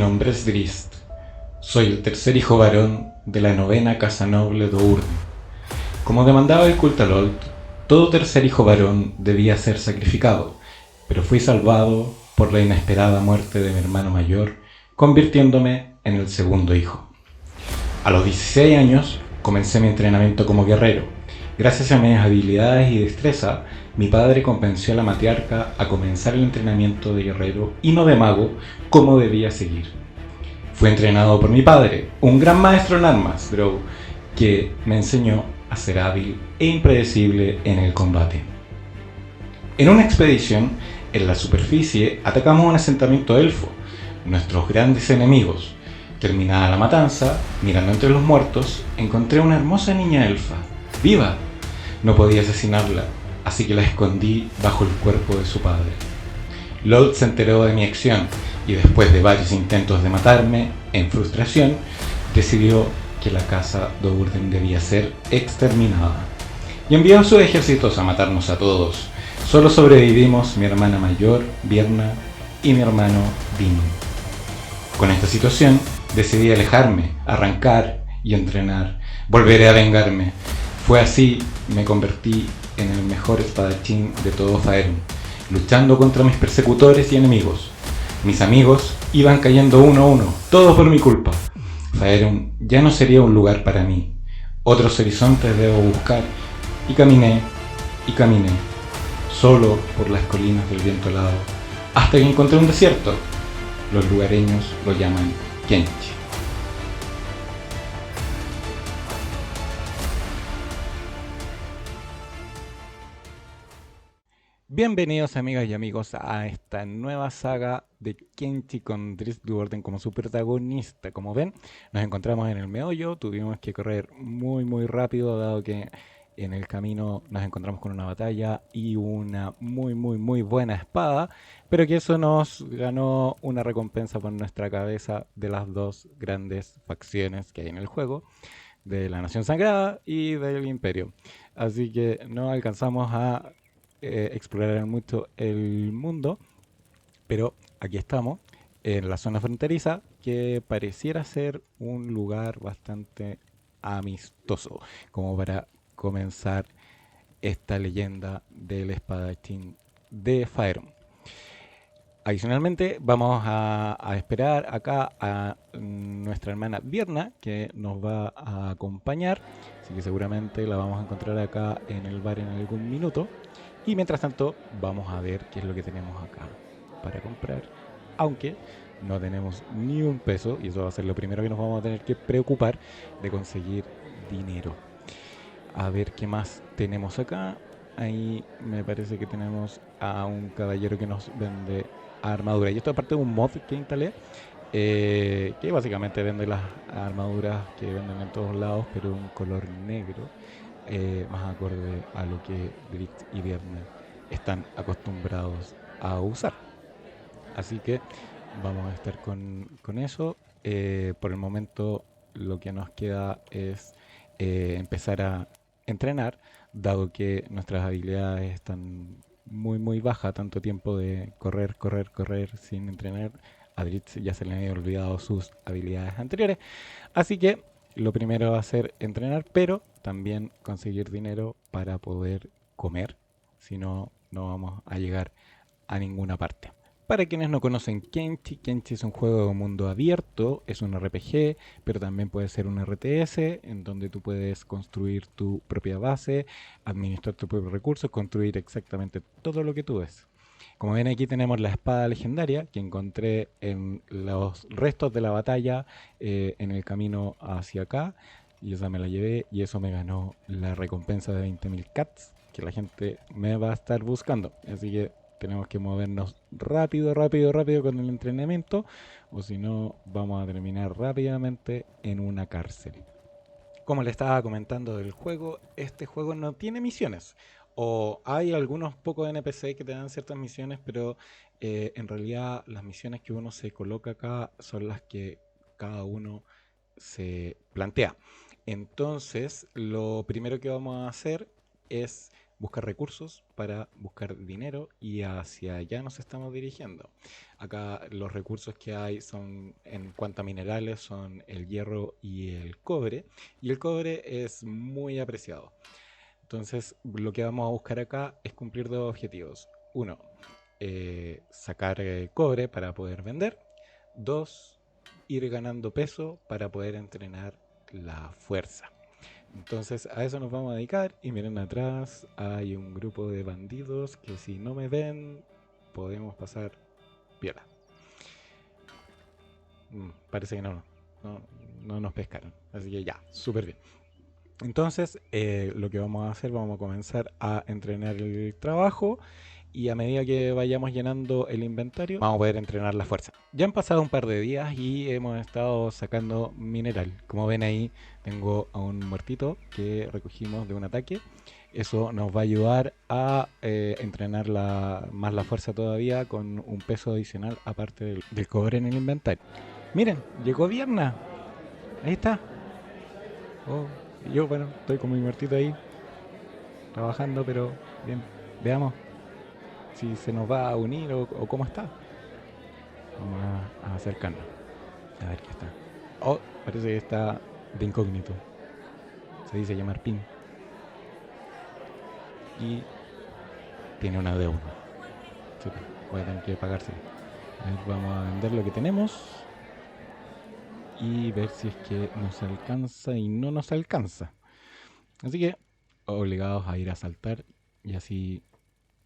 nombre es Drist. Soy el tercer hijo varón de la novena casa noble de Urden. Como demandaba el Cultalold, todo tercer hijo varón debía ser sacrificado, pero fui salvado por la inesperada muerte de mi hermano mayor, convirtiéndome en el segundo hijo. A los 16 años comencé mi entrenamiento como guerrero. Gracias a mis habilidades y destreza, mi padre convenció a la matriarca a comenzar el entrenamiento de guerrero y no de mago como debía seguir. Fui entrenado por mi padre, un gran maestro en armas, Drow, que me enseñó a ser hábil e impredecible en el combate. En una expedición, en la superficie, atacamos un asentamiento elfo, nuestros grandes enemigos. Terminada la matanza, mirando entre los muertos, encontré una hermosa niña elfa, viva. No podía asesinarla, así que la escondí bajo el cuerpo de su padre. Lord se enteró de mi acción y después de varios intentos de matarme, en frustración, decidió que la casa de Urden debía ser exterminada. Y envió a sus ejércitos a matarnos a todos. Solo sobrevivimos mi hermana mayor, Birna, y mi hermano, Dino. Con esta situación, decidí alejarme, arrancar y entrenar. Volveré a vengarme. Fue así, me convertí en el mejor espadachín de todo Faerun, luchando contra mis persecutores y enemigos. Mis amigos iban cayendo uno a uno, todos por mi culpa. Faerun ya no sería un lugar para mí. Otros horizontes debo buscar. Y caminé, solo por las colinas del viento helado, hasta que encontré un desierto. Los lugareños lo llaman Kenchi. Bienvenidos amigas y amigos a esta nueva saga de Kenchi con Drizzt Do'Urden como su protagonista. Como ven, nos encontramos en el meollo, tuvimos que correr muy rápido dado que en el camino nos encontramos con una batalla y una muy buena espada, pero que eso nos ganó una recompensa por nuestra cabeza de las dos grandes facciones que hay en el juego, de la Nación Sagrada y del Imperio. Así que no alcanzamos a explorar mucho el mundo, pero aquí estamos en la zona fronteriza que pareciera ser un lugar bastante amistoso como para comenzar esta leyenda del espadachín de Faerun. Adicionalmente, vamos a esperar acá a nuestra hermana Birna, que nos va a acompañar, así que seguramente la vamos a encontrar acá en el bar en algún minuto. Y mientras tanto, vamos a ver qué es lo que tenemos acá para comprar, aunque no tenemos ni un peso, y eso va a ser lo primero que nos vamos a tener que preocupar, de conseguir dinero. A ver qué más tenemos acá. Ahí me parece que tenemos a un caballero que nos vende armadura. Y esto es parte de un mod que instalé, que básicamente vende las armaduras que venden en todos lados, pero un color negro, más acorde a lo que Drizzt y Viernes están acostumbrados a usar. Así que vamos a estar con eso. Por el momento lo que nos queda es empezar a entrenar, dado que nuestras habilidades están muy bajas, tanto tiempo de correr sin entrenar. A Drizzt ya se le había olvidado sus habilidades anteriores. Así que lo primero va a ser entrenar, pero también conseguir dinero para poder comer. Si no, no vamos a llegar a ninguna parte. Para quienes no conocen Kenchi, Kenchi es un juego de mundo abierto, es un RPG, pero también puede ser un RTS, en donde tú puedes construir tu propia base, administrar tus propios recursos, construir exactamente todo lo que tú ves. Como ven, aquí tenemos la espada legendaria que encontré en los restos de la batalla en el camino hacia acá, y esa me la llevé y eso me ganó la recompensa de 20.000 cats que la gente me va a estar buscando. Así que tenemos que movernos rápido con el entrenamiento, o si no vamos a terminar rápidamente en una cárcel. Como le estaba comentando del juego, este juego no tiene misiones. O hay algunos pocos NPC que te dan ciertas misiones, pero en realidad las misiones que uno se coloca acá son las que cada uno se plantea. Entonces, lo primero que vamos a hacer es buscar recursos, para buscar dinero, y hacia allá nos estamos dirigiendo. Acá los recursos que hay son, en cuanto a minerales, son el hierro y el cobre, y el cobre es muy apreciado. Entonces, lo que vamos a buscar acá es cumplir dos objetivos. Uno, sacar cobre para poder vender. Dos, ir ganando peso para poder entrenar la fuerza. Entonces a eso nos vamos a dedicar. Y miren, atrás hay un grupo de bandidos que, si no me ven, podemos pasar piola. Parece que no nos pescaron. Así que ya, súper bien. Entonces, lo que vamos a hacer, vamos a comenzar a entrenar el trabajo, y a medida que vayamos llenando el inventario, vamos a poder entrenar la fuerza. Ya han pasado un par de días y hemos estado sacando mineral. Como ven ahí, tengo a un muertito que recogimos de un ataque. Eso nos va a ayudar a entrenar más la fuerza todavía, con un peso adicional aparte del cobre en el inventario. Miren, llegó Vierna. Ahí está. Oh, yo, bueno, estoy con mi muertito ahí, trabajando, pero bien. Veamos si se nos va a unir o cómo está. Vamos a acercarnos. A ver qué está. Oh, parece que está de incógnito. Se dice llamar Pin. Y tiene una deuda. Sí, voy a tener que pagarse. A ver, vamos a vender lo que tenemos y ver si es que nos alcanza y no nos alcanza. Así que obligados a ir a saltar, y así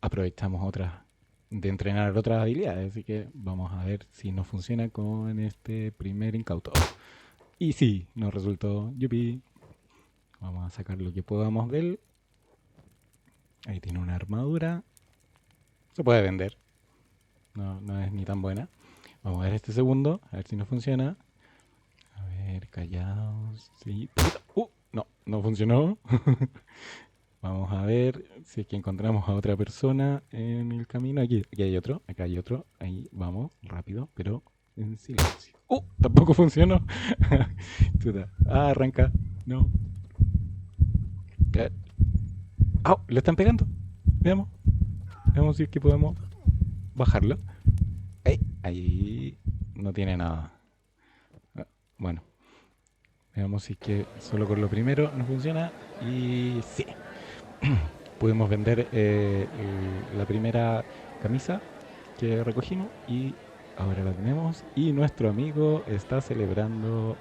aprovechamos de entrenar otras habilidades. Así que vamos a ver si nos funciona con este primer incauto. Y sí, nos resultó. Yupi. Vamos a sacar lo que podamos de él. Ahí tiene una armadura. Se puede vender. No es ni tan buena. Vamos a ver este segundo, a ver si nos funciona. A ver, callados. Sí. No funcionó. Vamos a ver si es que encontramos a otra persona en el camino. Aquí hay otro, acá hay otro. Ahí vamos, rápido, pero en silencio. Tampoco funcionó. Arranca. No. Le están pegando. Veamos. Veamos si es que podemos bajarlo. Ahí no tiene nada. Bueno. Veamos si es que solo con lo primero nos funciona. Y sí. Pudimos vender la primera camisa que recogimos, y ahora la tenemos. Y nuestro amigo está celebrando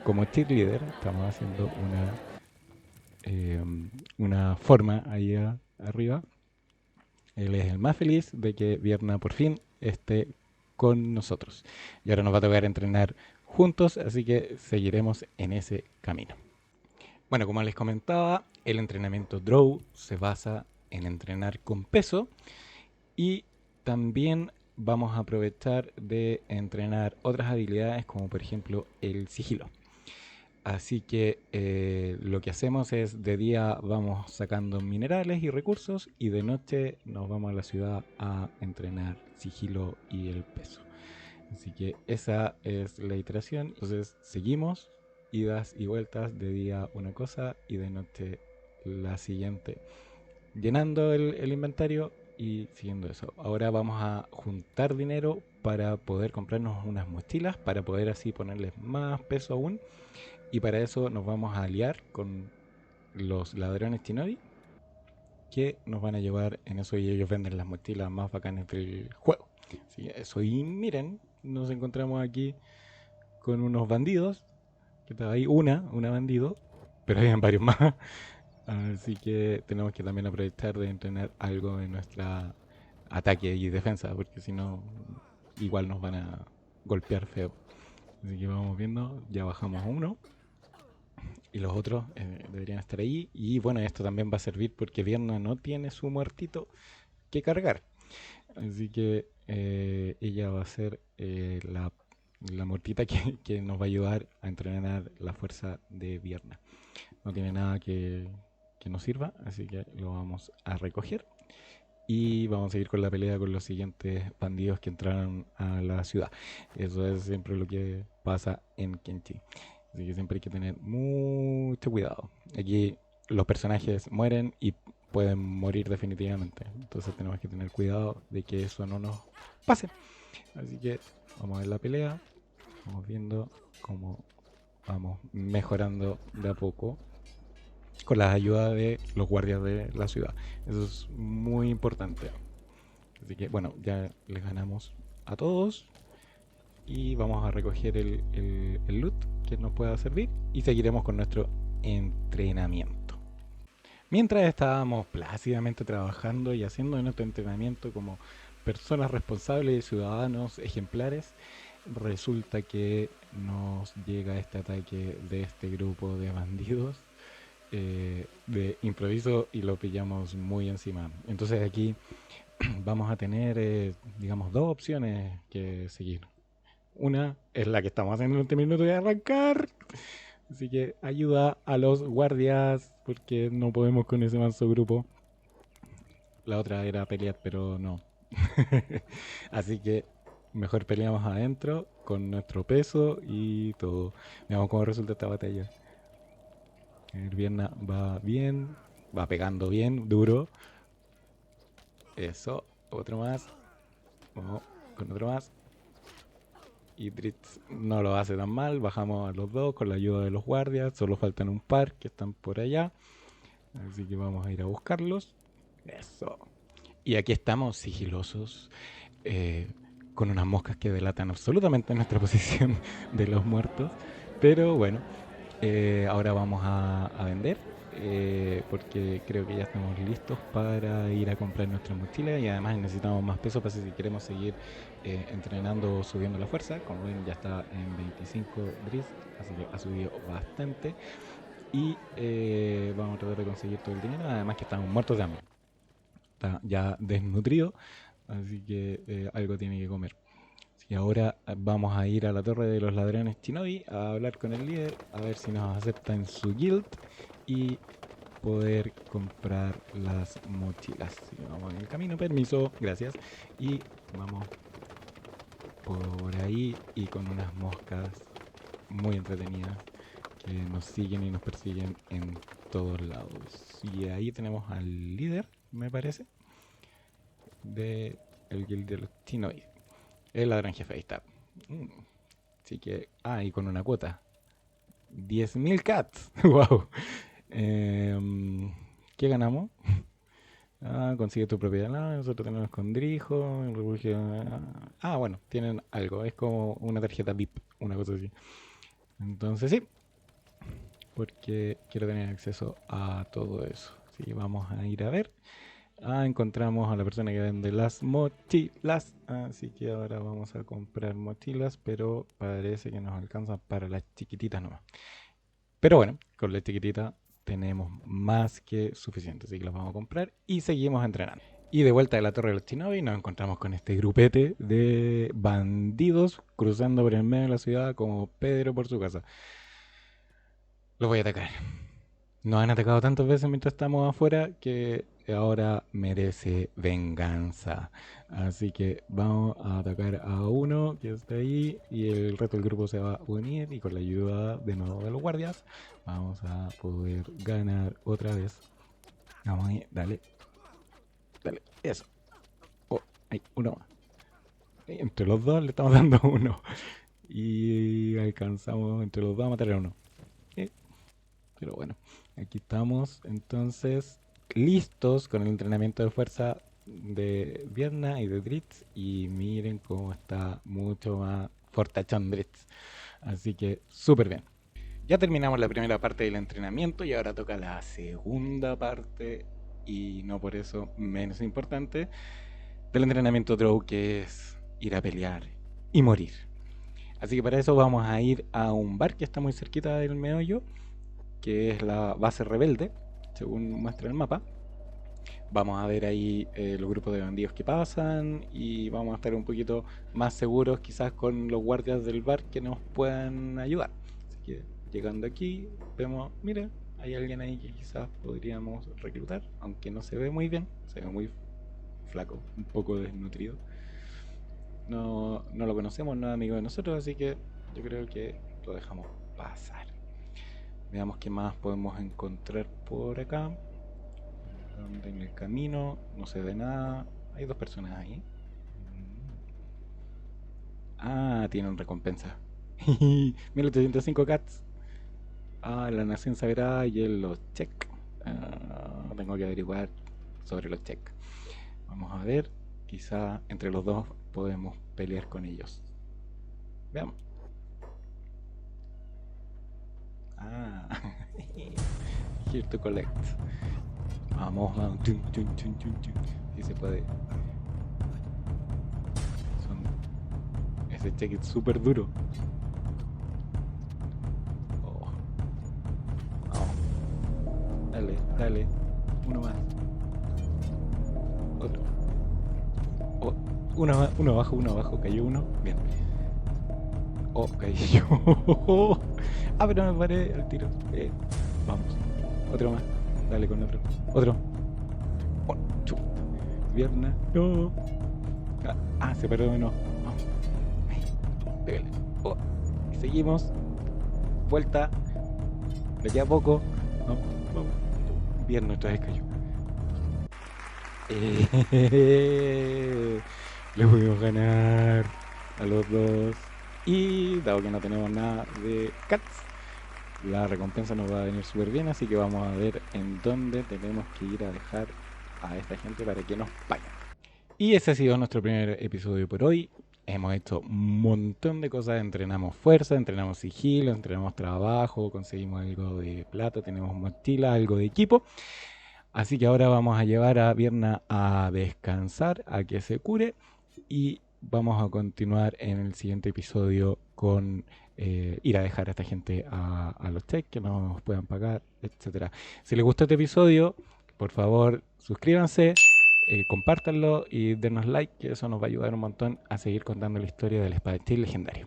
como cheerleader. Estamos haciendo una forma ahí arriba. Él es el más feliz de que Vierna por fin esté con nosotros. Y ahora nos va a tocar entrenar juntos, así que seguiremos en ese camino. Bueno, como les comentaba, el entrenamiento Drow se basa en entrenar con peso, y también vamos a aprovechar de entrenar otras habilidades, como por ejemplo el sigilo. Así que lo que hacemos es, de día vamos sacando minerales y recursos, y de noche nos vamos a la ciudad a entrenar sigilo y el peso. Así que esa es la iteración. Entonces seguimos, idas y vueltas, de día una cosa y de noche la siguiente, llenando el inventario y siguiendo eso. Ahora vamos a juntar dinero para poder comprarnos unas mochilas, para poder así ponerles más peso aún. Y para eso nos vamos a aliar con los ladrones Shinobi, que nos van a llevar en eso, y ellos venden las mochilas más bacanas del juego. Así que eso. Y miren, nos encontramos aquí con unos bandidos. Que estaba ahí una bandido, pero habían varios más. Así que tenemos que también aprovechar de entrenar algo en nuestra ataque y defensa, porque si no, igual nos van a golpear feo. Así que vamos viendo, ya bajamos a uno. Y los otros deberían estar ahí. Y bueno, esto también va a servir porque Vierna no tiene su muertito que cargar. Así que ella va a ser la muertita que nos va a ayudar a entrenar la fuerza de Vierna. No tiene nada que nos sirva, así que lo vamos a recoger. Y vamos a seguir con la pelea con los siguientes bandidos que entraron a la ciudad. Eso es siempre lo que pasa en Kenshi. Así que siempre hay que tener mucho cuidado. Aquí los personajes mueren y pueden morir definitivamente. Entonces tenemos que tener cuidado de que eso no nos pase. Así que vamos a ver la pelea. Vamos viendo cómo vamos mejorando de a poco con la ayuda de los guardias de la ciudad. Eso es muy importante. Así que bueno, ya les ganamos a todos. Y vamos a recoger el loot que nos pueda servir. Y seguiremos con nuestro entrenamiento. Mientras estábamos plácidamente trabajando y haciendo nuestro entrenamiento como personas responsables y ciudadanos ejemplares, resulta que nos llega este ataque de este grupo de bandidos de improviso y lo pillamos muy encima. Entonces aquí vamos a tener, digamos, dos opciones que seguir. Una es la que estamos haciendo en este minuto de arrancar. Así que ayuda a los guardias porque no podemos con ese manso grupo. La otra era pelear, pero no. Así que mejor peleamos adentro con nuestro peso y todo. Veamos cómo resulta esta batalla. El Vierna va bien, va pegando bien, duro. Eso, otro más. Vamos con otro más. Y Dritz no lo hace tan mal. Bajamos a los dos con la ayuda de los guardias. Solo faltan un par que están por allá. Así que vamos a ir a buscarlos. Eso. Y aquí estamos sigilosos. Con unas moscas que delatan absolutamente nuestra posición de los muertos. Pero bueno, ahora vamos a vender. Porque creo que ya estamos listos para ir a comprar nuestra mochila y además necesitamos más peso para si queremos seguir entrenando o subiendo la fuerza. Como ven ya está en 25 Driz, así que ha subido bastante y vamos a tratar de conseguir todo el dinero, además que estamos muertos de hambre, está ya desnutrido, así que algo tiene que comer. Y ahora vamos a ir a la torre de los ladrones Shinobi a hablar con el líder, a ver si nos acepta en su guild y poder comprar las mochilas. Así que vamos en el camino, permiso, gracias. Y vamos por ahí y con unas moscas muy entretenidas que nos siguen y nos persiguen en todos lados. Y ahí tenemos al líder, me parece, de el guild de los Shinobi. El ladrón jefe, ahí está. Así que, y con una cuota. 10.000 cats. Wow. ¿Qué ganamos? Consigue tu propiedad. Nosotros tenemos escondrijo, el refugio. Bueno, tienen algo. Es como una tarjeta VIP, una cosa así. Entonces sí, porque quiero tener acceso a todo eso. Así que vamos a ir a ver. Encontramos a la persona que vende las mochilas. Así que ahora vamos a comprar mochilas, pero parece que nos alcanza para las chiquititas nomás. Pero bueno, con la chiquitita tenemos más que suficiente, así que las vamos a comprar y seguimos entrenando. Y de vuelta de la Torre de los Shinobi nos encontramos con este grupete de bandidos cruzando por el medio de la ciudad como Pedro por su casa. Los voy a atacar. Nos han atacado tantas veces mientras estamos afuera que ahora merece venganza. Así que vamos a atacar a uno que está ahí y el resto del grupo se va a unir y con la ayuda de nuevo de los guardias vamos a poder ganar otra vez. Vamos ahí, dale. Dale, eso. Hay uno más. Entre los dos le estamos dando uno. Y alcanzamos entre los dos a matar a uno. Pero bueno, aquí estamos entonces listos con el entrenamiento de fuerza de Vierna y de Dritz. Y miren cómo está mucho más fortachón Dritz. Así que súper bien. Ya terminamos la primera parte del entrenamiento y ahora toca la segunda parte, y no por eso menos importante, del entrenamiento Drow, que es ir a pelear y morir. Así que para eso vamos a ir a un bar que está muy cerquita del meollo, que es la base rebelde, según muestra el mapa. Vamos a ver ahí los grupos de bandidos que pasan y vamos a estar un poquito más seguros quizás con los guardias del bar que nos puedan ayudar. Así que llegando aquí vemos, mira, hay alguien ahí que quizás podríamos reclutar, aunque no se ve muy bien, se ve muy flaco, un poco desnutrido. No lo conocemos, no es amigo de nosotros, así que yo creo que lo dejamos pasar. Veamos qué más podemos encontrar por acá. Donde en el camino no se ve nada. Hay dos personas ahí. Ah, tienen recompensa. 1805 cats. Ah, la nación sagrada y los check. Tengo que averiguar sobre los check. Vamos a ver. Quizá entre los dos podemos pelear con ellos. Veamos. Ah, here to collect. Vamos, vamos. Chun, chun, chun, chun, chun. Si se puede. Ese check es súper duro. Oh. Vamos. Dale, dale. Uno más. Otro. Oh, uno abajo, cayó uno. Bien. Oh, cayó. Ah, pero me paré al tiro. Vamos. Otro más. Dale con otro. Otro. Oh, chu. Pierna. No. Se paró de nuevo. Vamos. Ahí. Pégale. Oh. Y seguimos. Vuelta. Le queda poco. Vamos, vamos. Pierna otra vez cayó. Le pudimos ganar a los dos. Y dado que no tenemos nada de cats, la recompensa nos va a venir súper bien. Así que vamos a ver en dónde tenemos que ir a dejar a esta gente para que nos paguen. Y ese ha sido nuestro primer episodio por hoy. Hemos hecho un montón de cosas. Entrenamos fuerza, entrenamos sigilo, entrenamos trabajo, conseguimos algo de plata, tenemos mochila, algo de equipo. Así que ahora vamos a llevar a Vierna a descansar, a que se cure, y vamos a continuar en el siguiente episodio con ir a dejar a esta gente a los cheques que no nos puedan pagar, etcétera. Si les gustó este episodio, por favor suscríbanse, compártanlo y denos like, que eso nos va a ayudar un montón a seguir contando la historia del espadachín legendario.